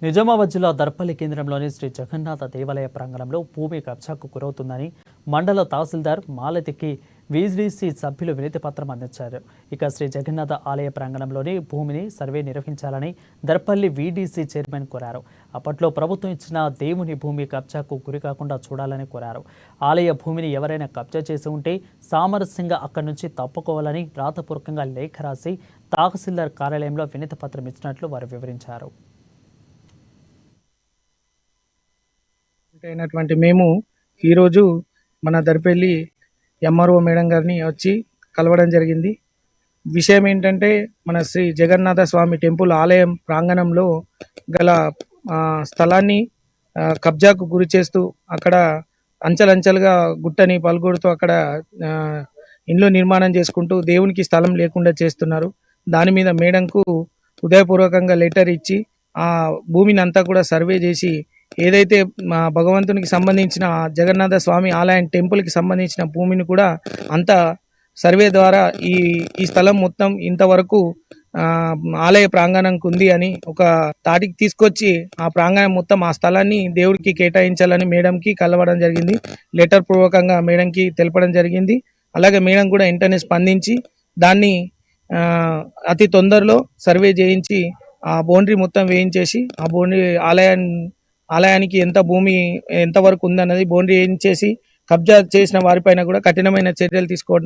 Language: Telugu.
నిజామాబాద్ జిల్లా దర్పల్లి కేంద్రంలోని శ్రీ జగన్నాథ దేవాలయ ప్రాంగణంలో భూమి కబ్జాకు గురవుతుందని మండల తహసీల్దార్ మాలతికి వీజీసీ సభ్యులు వినతి పత్రం అందించారు. ఇక శ్రీ జగన్నాథ ఆలయ ప్రాంగణంలోని భూమిని సర్వే నిర్వహించాలని దర్పల్లి వీడీసీ చైర్మన్ కోరారు. అప్పట్లో ప్రభుత్వం ఇచ్చిన దేవుని భూమి కబ్జాకు గురికాకుండా చూడాలని కోరారు. ఆలయ భూమిని ఎవరైనా కబ్జా చేసి ఉంటే సామరస్యంగా అక్కడి నుంచి తప్పుకోవాలని రాతపూర్వకంగా లేఖ రాసి తహసీల్దార్ కార్యాలయంలో వినతి పత్రం ఇచ్చినట్లు వారు వివరించారు. అయినటువంటి మేము ఈరోజు మన దర్పల్లి ఎంఆర్ఓ మేడం గారిని వచ్చి కలవడం జరిగింది. విషయం ఏంటంటే మన శ్రీ జగన్నాథ స్వామి టెంపుల్ ఆలయం ప్రాంగణంలో గల స్థలాన్ని కబ్జాకు గురి చేస్తూ అక్కడ అంచెలంచెలుగా గుట్టని పలుగొడుతూ అక్కడ ఇండ్లు నిర్మాణం చేసుకుంటూ దేవునికి స్థలం లేకుండా చేస్తున్నారు. దాని మీద మేడంకు ఉదయపూర్వకంగా లెటర్ ఇచ్చి ఆ భూమిని అంతా కూడా సర్వే చేసి ఏదైతే మా భగవంతునికి సంబంధించిన జగన్నాథ స్వామి ఆలయం టెంపుల్కి సంబంధించిన భూమిని కూడా అంత సర్వే ద్వారా ఈ స్థలం మొత్తం ఇంతవరకు ఆలయ ప్రాంగణంకి ఉంది అని ఒక తాటికి తీసుకొచ్చి ఆ ప్రాంగణం మొత్తం ఆ స్థలాన్ని దేవుడికి కేటాయించాలని మేడంకి కలవడం జరిగింది. లెటర్ పూర్వకంగా మేడంకి తెలపడం జరిగింది. అలాగే మేడం కూడా వెంటనే స్పందించి దాన్ని అతి తొందరలో సర్వే చేయించి ఆ బౌండరీ మొత్తం వేయించేసి ఆ బౌండరీ ఆలయానికి ఎంత భూమి ఎంతవరకు ఉందన్నది బౌండరీ వేయించేసి కబ్జా చేసిన వారిపైన కూడా కఠినమైన చర్యలు తీసుకోవడం